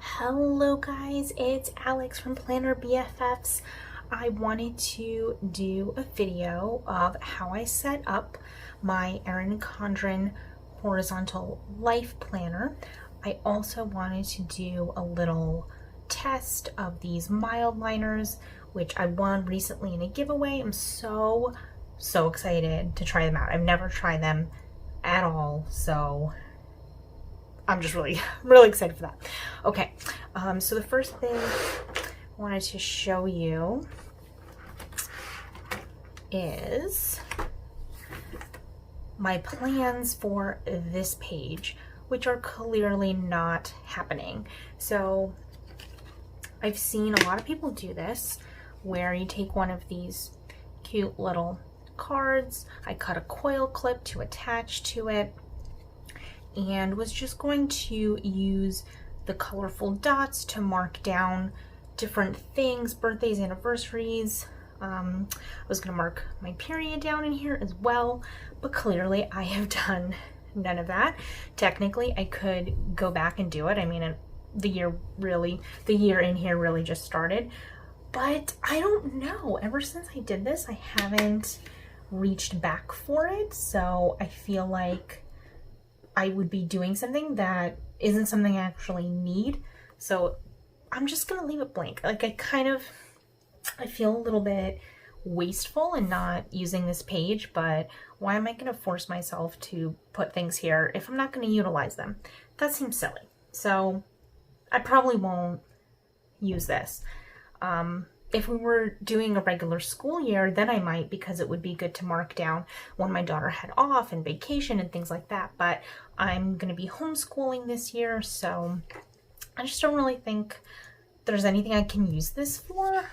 Hello guys, it's Alex from Planner BFFs. I wanted to do a video of how I set up my Erin Condren horizontal life planner. I also wanted to do a little test of these Mildliners, which I won recently in a giveaway. I'm so excited to try them out. I've never tried them at all, so I'm just really excited for that. Okay, so the first thing I wanted to show you is my plans for this page, which are clearly not happening. So I've seen a lot of people do this, where you take one of these cute little cards, I cut a coil clip to attach to it, and was just going to use the colorful dots to mark down different things, birthdays, anniversaries. I was going to mark my period down in here as well, but clearly I have done none of that. Technically, I could go back and do it. I mean, the year in here really just started, but I don't know. Ever since I did this, I haven't reached back for it, so I feel like I would be doing something that isn't something I actually need. So I'm just gonna leave it blank. Like I feel a little bit wasteful in not using this page, but why am I gonna force myself to put things here if I'm not gonna utilize them? That seems silly. So I probably won't use this. If we were doing a regular school year, then I might, because it would be good to mark down when my daughter had off and vacation and things like that. But I'm going to be homeschooling this year, so I just don't really think there's anything I can use this for.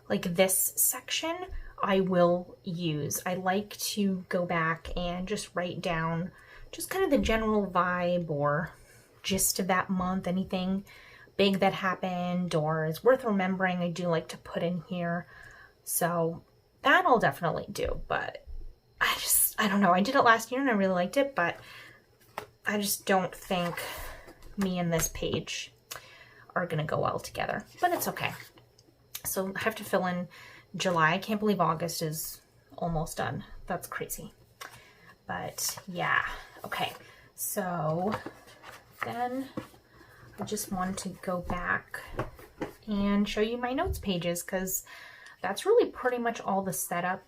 Like this section, I will use. I like to go back and just write down just kind of the general vibe or gist of that month, anything big that happened or is worth remembering, I do like to put in here. So that I'll definitely do, but I don't know. I did it last year and I really liked it, but I just don't think me and this page are gonna go well together, but it's okay. So I have to fill in July. I can't believe August is almost done. That's crazy. But yeah, okay. So then I just wanted to go back and show you my notes pages, because that's really pretty much all the setup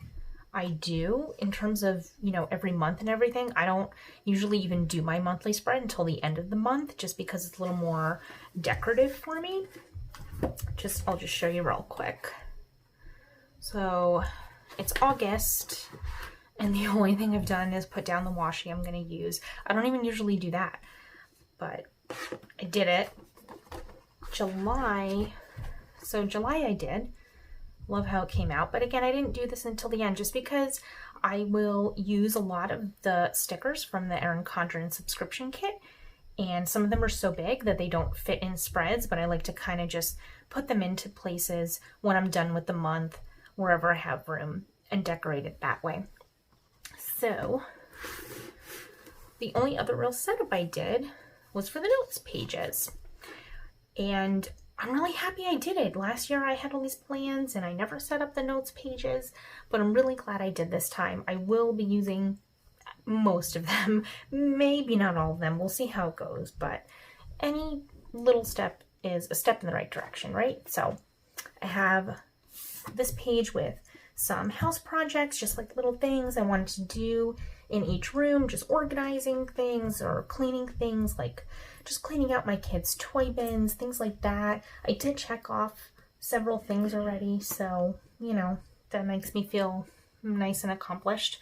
I do in terms of, you know, every month and everything. I don't usually even do my monthly spread until the end of the month, just because it's a little more decorative for me. I'll just show you real quick. So it's August, and the only thing I've done is put down the washi I'm going to use. I don't even usually do that, but I did it. July I did. Love how it came out. But again, I didn't do this until the end, just because I will use a lot of the stickers from the Erin Condren subscription kit. And some of them are so big that they don't fit in spreads, but I like to kind of just put them into places when I'm done with the month, wherever I have room, and decorate it that way. So the only other real setup I did was for the notes pages, and I'm really happy I did it. Last year I had all these plans and I never set up the notes pages, but I'm really glad I did this time. I will be using most of them, maybe not all of them. We'll see how it goes, but any little step is a step in the right direction, right? So I have this page with some house projects, just like little things I wanted to do in each room, just organizing things or cleaning things, like just cleaning out my kids' toy bins, things like that. I did check off several things already, so, you know, that makes me feel nice and accomplished.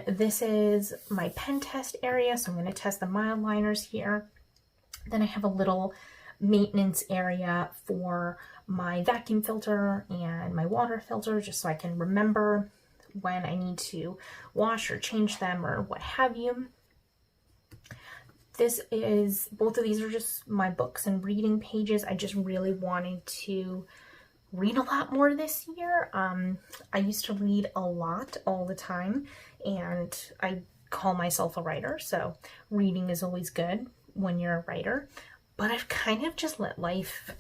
This is my pen test area, so I'm going to test the Mildliners here. Then I have a little maintenance area for my vacuum filter and my water filter, just so I can remember when I need to wash or change them or what have you. Both of these are just my books and reading pages. I just really wanted to read a lot more this year. I used to read a lot all the time, and I call myself a writer, so reading is always good. when you're a writer, but I've kind of just let life,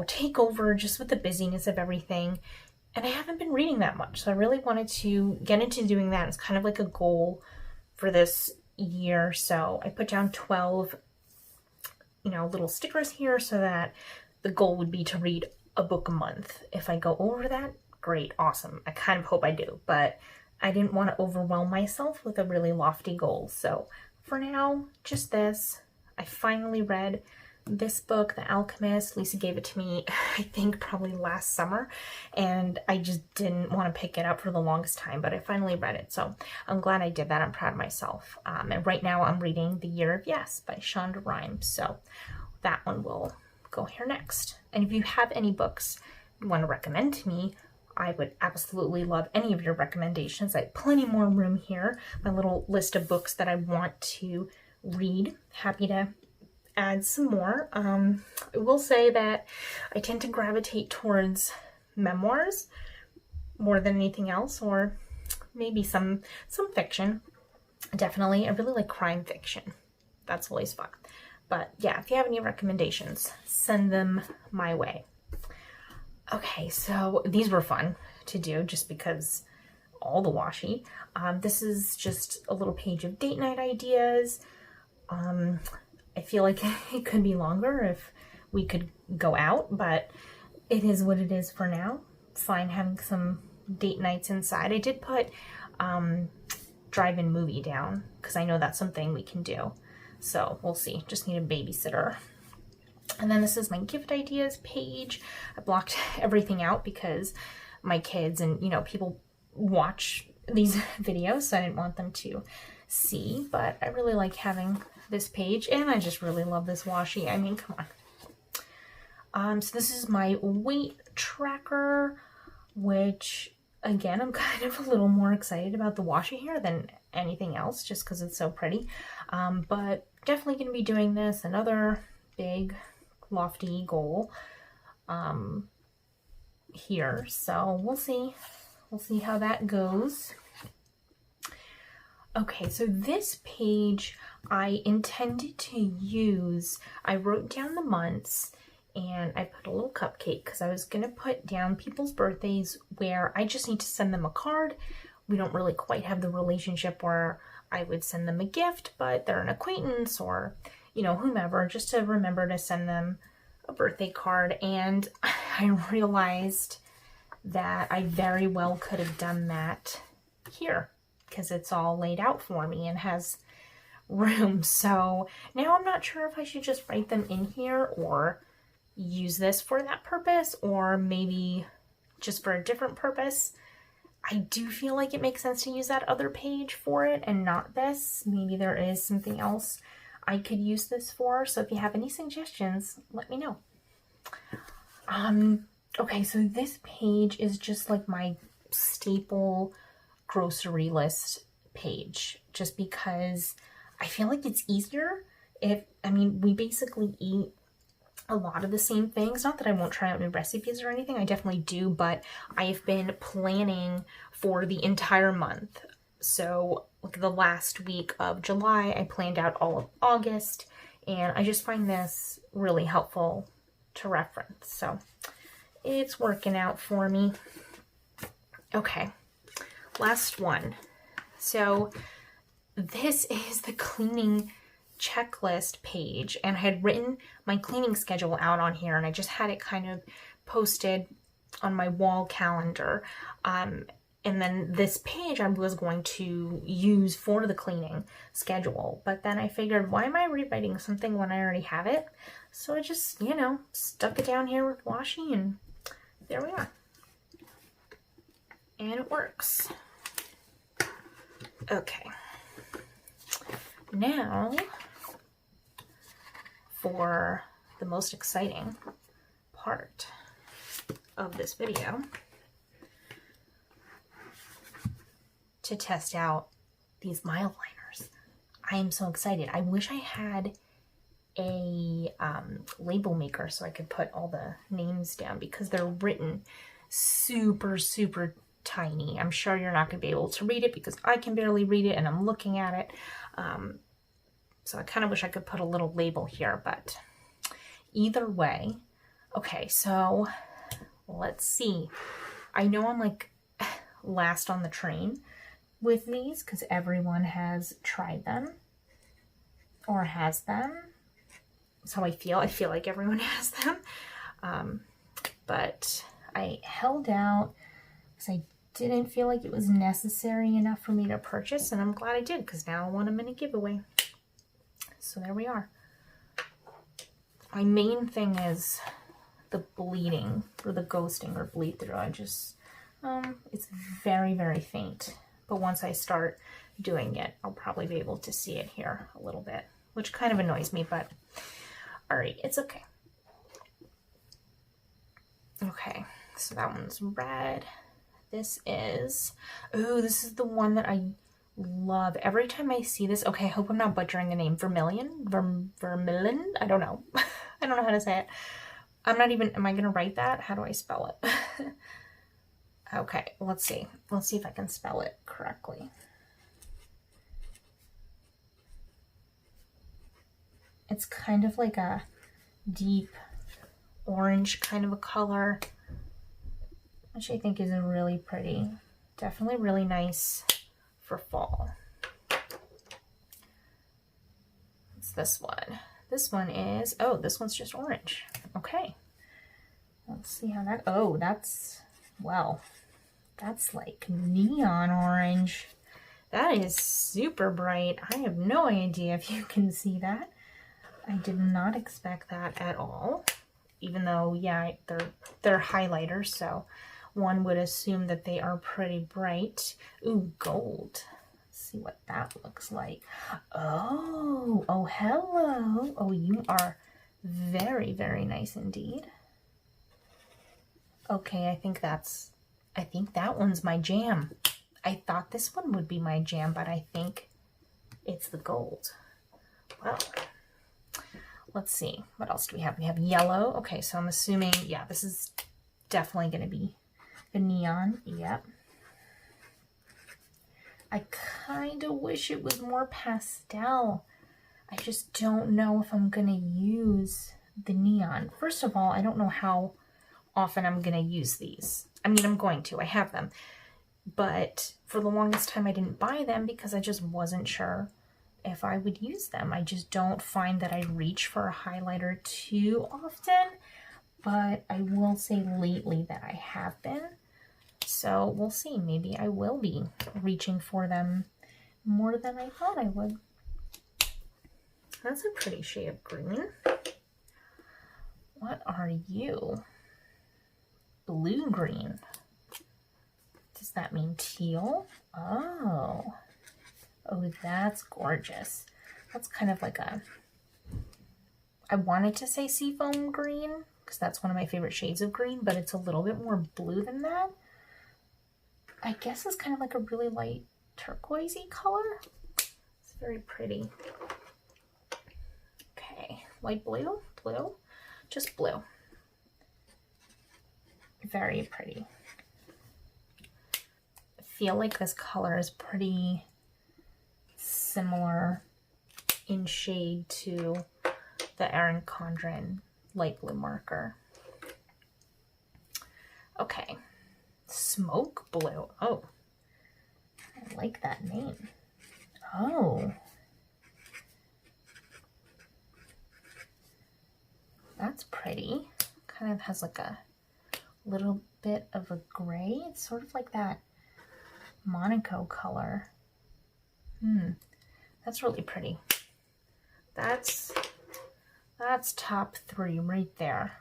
take over just with the busyness of everything. And I haven't been reading that much. So I really wanted to get into doing that. It's kind of like a goal for this year. So I put down 12, little stickers here so that the goal would be to read a book a month. If I go over that, great, awesome. I kind of hope I do, but I didn't want to overwhelm myself with a really lofty goal. So for now, just this. I finally read this book, The Alchemist. Lisa gave it to me, I think probably last summer, and I just didn't want to pick it up for the longest time, but I finally read it. So I'm glad I did that. I'm proud of myself. And right now I'm reading The Year of Yes by Shonda Rhimes. So that one will go here next. And if you have any books you want to recommend to me, I would absolutely love any of your recommendations. I have plenty more room here. My little list of books that I want to read. Happy to add some more. I will say that I tend to gravitate towards memoirs more than anything else, or maybe some fiction. Definitely, I really like crime fiction. That's always fun. But yeah, if you have any recommendations, send them my way. Okay, so these were fun to do just because all the washi. This is just a little page of date night ideas. I feel like it could be longer if we could go out, but it is what it is for now. It's fine having some date nights inside. I did put drive-in movie down because I know that's something we can do. So we'll see. Just need a babysitter. And then this is my gift ideas page. I blocked everything out because my kids and, people watch these videos, so I didn't want them to see. But I really like having this page, and I just really love this washi. I mean, come on. So this is my weight tracker, which, again, I'm kind of a little more excited about the washi here than anything else, just because it's so pretty. But definitely going to be doing this, another big lofty goal here, so we'll see how that goes. Okay, so this page I intended to use, I wrote down the months and I put a little cupcake because I was going to put down people's birthdays where I just need to send them a card. We don't really quite have the relationship where I would send them a gift, but they're an acquaintance or whomever, just to remember to send them a birthday card. And I realized that I very well could have done that here because it's all laid out for me and has room. So now I'm not sure if I should just write them in here or use this for that purpose, or maybe just for a different purpose. I do feel like it makes sense to use that other page for it and not this. Maybe there is something else I could use this for. So if you have any suggestions, let me know. Okay, so this page is just like my staple grocery list page, just because I feel like it's easier we basically eat a lot of the same things. Not that I won't try out new recipes or anything, I definitely do, but I've been planning for the entire month. So like the last week of July, I planned out all of August, and I just find this really helpful to reference. So it's working out for me. Okay, last one. So this is the cleaning checklist page, and I had written my cleaning schedule out on here, and I just had it kind of posted on my wall calendar. And then this page I was going to use for the cleaning schedule, but then I figured, why am I rewriting something when I already have it? So I just, stuck it down here with washi, and there we are. And it works. Okay. Now, for the most exciting part of this video, to test out these Mildliners. I am so excited. I wish I had a label maker so I could put all the names down, because they're written super, super tiny. I'm sure you're not going to be able to read it because I can barely read it and I'm looking at it. So I kind of wish I could put a little label here, but either way. Okay, so let's see. I know I'm like last on the train with these because everyone has tried them or has them. So I feel like everyone has them. But I held out because I didn't feel like it was necessary enough for me to purchase, and I'm glad I did because now I want them in a giveaway. So there we are. My main thing is the bleeding or the ghosting or bleed through. I just, it's very, very faint. But once I start doing it, I'll probably be able to see it here a little bit, which kind of annoys me, but all right, it's okay. Okay, so that one's red. This is, oh, this is the one that I love. Every time I see this, okay, I hope I'm not butchering the name. Vermilion? Vermilion? I don't know. I don't know how to say it. I'm not even, am I going to write that? How do I spell it? Okay, let's see. Let's see if I can spell it correctly. It's kind of like a deep orange kind of a color, which I think is really pretty. Definitely really nice for fall. It's this one. This one is, oh, this one's just orange. Okay. Let's see how that, oh, that's, well, that's like neon orange. That is super bright. I have no idea if you can see that. I did not expect that at all. Even though, yeah, they're highlighters, so one would assume that they are pretty bright. Ooh, gold. Let's see what that looks like. Oh, oh, hello. Oh, you are very, very nice indeed. Okay, I think that one's my jam. I thought this one would be my jam, but I think it's the gold. Well, let's see. What else do we have? We have yellow. Okay, so I'm assuming, yeah, this is definitely going to be the neon. Yep. I kind of wish it was more pastel. I just don't know if I'm going to use the neon. First of all, I don't know how often I'm going to use these. I mean, I'm going to. I have them. But for the longest time, I didn't buy them because I just wasn't sure if I would use them. I just don't find that I reach for a highlighter too often, but I will say lately that I have been. So we'll see. Maybe I will be reaching for them more than I thought I would. That's a pretty shade of green. What are you? Blue green. Does that mean teal? Oh. Oh, that's gorgeous. That's kind of like a, I wanted to say seafoam green because that's one of my favorite shades of green, but it's a little bit more blue than that. I guess it's kind of like a really light turquoisey color. It's very pretty. Okay, light blue, blue, just blue. Very pretty. I feel like this color is pretty similar in shade to the Erin Condren light blue marker. Okay, smoke blue. Oh, I like that name. Oh, that's pretty. Kind of has like a little bit of a gray. It's sort of like that Monaco color. That's really pretty. That's top 3 right there.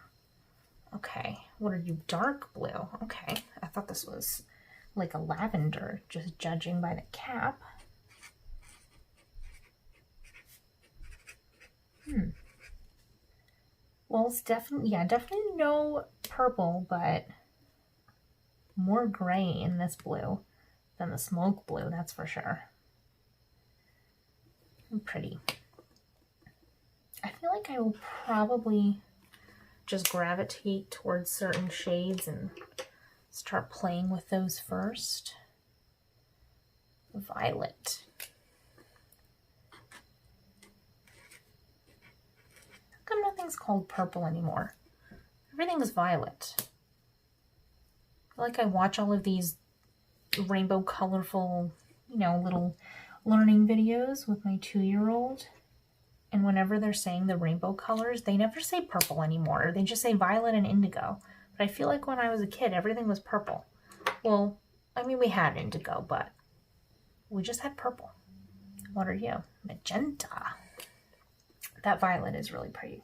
Okay, what are you? Dark blue. Okay, I thought this was like a lavender, just judging by the cap. Well, it's definitely, yeah, definitely no purple, but more gray in this blue than the smoke blue, that's for sure. Pretty. I feel like I will probably just gravitate towards certain shades and start playing with those first. Violet. nothing's called purple anymore. Everything is violet. I feel like I watch all of these rainbow colorful, you know, little learning videos with my 2-year-old. And whenever they're saying the rainbow colors, they never say purple anymore. They just say violet and indigo. But I feel like when I was a kid, everything was purple. Well, I mean, we had indigo, but we just had purple. What are you? Magenta. That violet is really pretty.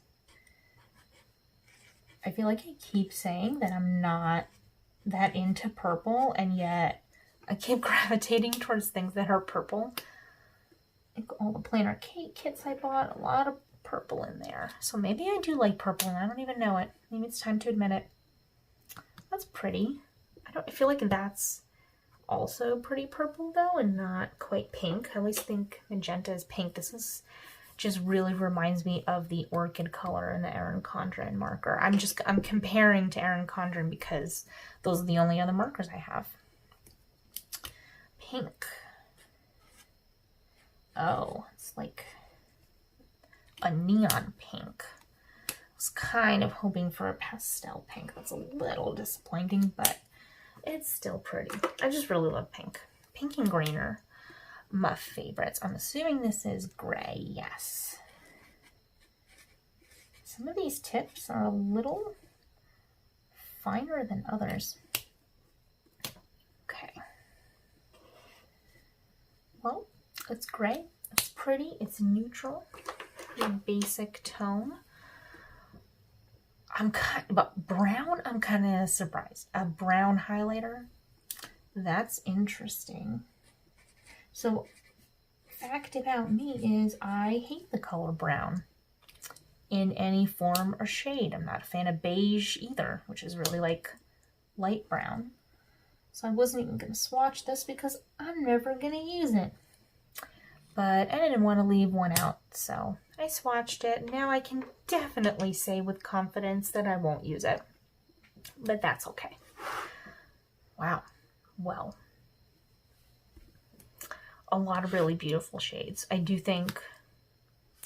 I feel like I keep saying that I'm not that into purple, and yet I keep gravitating towards things that are purple. Like all the planner cake kits I bought, a lot of purple in there. So maybe I do like purple and I don't even know it. Maybe it's time to admit it. That's pretty. I feel like that's also pretty purple though, and not quite pink. I always think magenta is pink. This is just really reminds me of the orchid color in the Erin Condren marker. I'm comparing to Erin Condren because those are the only other markers I have. Pink. Oh, it's like a neon pink. I was kind of hoping for a pastel pink. That's a little disappointing, but it's still pretty. I just really love pink. Pink and green are my favorites. I'm assuming this is gray, yes. Some of these tips are a little finer than others. Okay. Well, it's gray, it's pretty, it's neutral, pretty basic tone. But brown, I'm kind of surprised. A brown highlighter, that's interesting. So, fact about me is I hate the color brown in any form or shade. I'm not a fan of beige either, which is really like light brown. So I wasn't even going to swatch this because I'm never going to use it. But I didn't want to leave one out, so I swatched it. Now I can definitely say with confidence that I won't use it. But that's okay. Wow. Well, a lot of really beautiful shades. I do think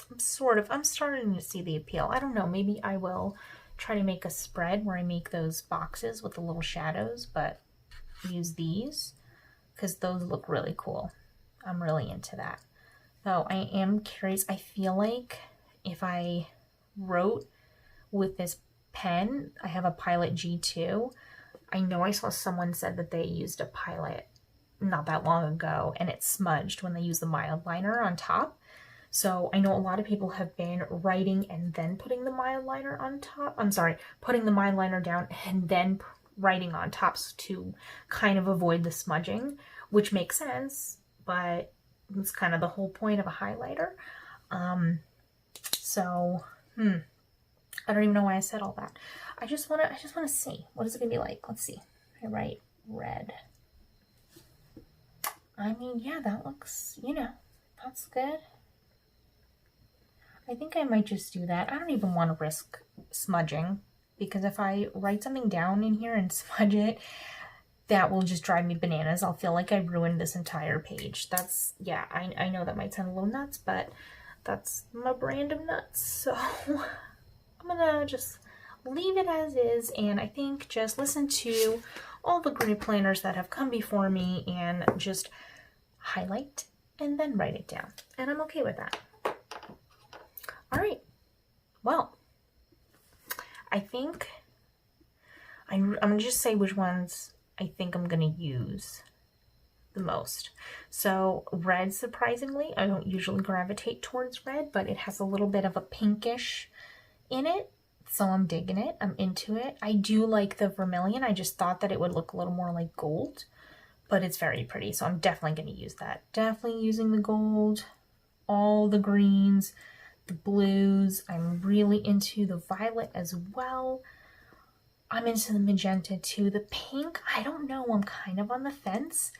I'm starting to see the appeal. I don't know, maybe I will try to make a spread where I make those boxes with the little shadows, but use these because those look really cool. I'm really into that. Though I am curious, I feel like if I wrote with this pen, I have a Pilot G2. I know I saw someone said that they used a Pilot not that long ago and it smudged when they used the Mildliner on top. So I know a lot of people have been writing and then putting the Mildliner on top. I'm sorry, putting the Mildliner down and then writing on top to kind of avoid the smudging, which makes sense, but it's kind of the whole point of a highlighter. I don't even know why I said all that. I just want to see, what is it gonna be like? Let's see. I write red. I mean, yeah, that looks, that's good. I think I might just do that. I don't even want to risk smudging because if I write something down in here and smudge it, that will just drive me bananas. I'll feel like I ruined this entire page. Yeah, I know that might sound a little nuts, but that's my brand of nuts. So I'm gonna just leave it as is, and I think just listen to all the great planners that have come before me and just highlight and then write it down. And I'm okay with that. All right, well, I think I'm gonna just say which ones I think I'm gonna use the most. So red, surprisingly, I don't usually gravitate towards red, but it has a little bit of a pinkish in it, so I'm digging it. I'm into it. I do like the vermilion. I just thought that it would look a little more like gold, but it's very pretty, so I'm definitely gonna use that. Definitely using the gold, all the greens, the blues. I'm really into the violet as well. I'm into the magenta too. The pink, I don't know. I'm kind of on the fence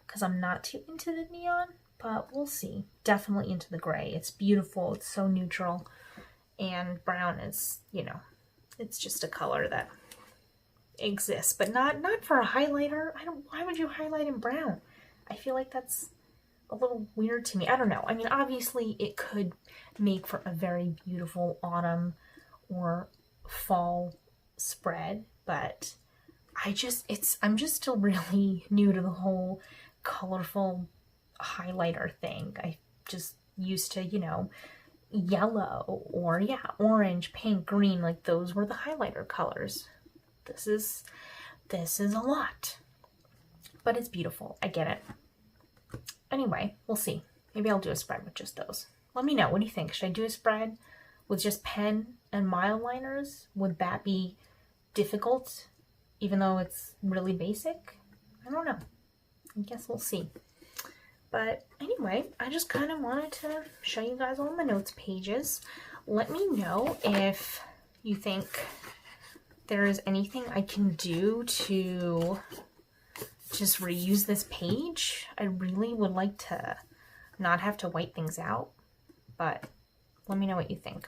because I'm not too into the neon, but we'll see. Definitely into the gray. It's beautiful. It's so neutral. And brown is, it's just a color that exists, but not for a highlighter. Why would you highlight in brown? I feel like that's a little weird to me. I don't know. I mean, obviously it could make for a very beautiful autumn or fall spread, but I'm just still really new to the whole colorful highlighter thing. I just used to, you know, yellow or yeah, orange, pink, green, like those were the highlighter colors. This is a lot, but it's beautiful. I get it. Anyway, we'll see. Maybe I'll do a spread with just those. Let me know. What do you think? Should I do a spread with just pen and Mildliners? Would that be difficult, even though it's really basic? I don't know. I guess we'll see. But anyway, I just kind of wanted to show you guys all my notes pages. Let me know if you think there is anything I can do to just reuse this page. I really would like to not have to white things out, but let me know what you think.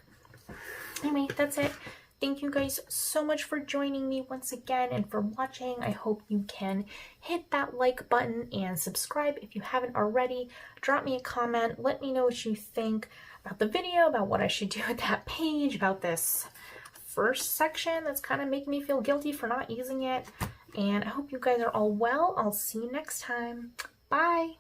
Anyway, that's it. Thank you guys so much for joining me once again and for watching. I hope you can hit that like button and subscribe if you haven't already. Drop me a comment. Let me know what you think about the video, about what I should do with that page, about this first section that's kind of making me feel guilty for not using it. And I hope you guys are all well. I'll see you next time. Bye.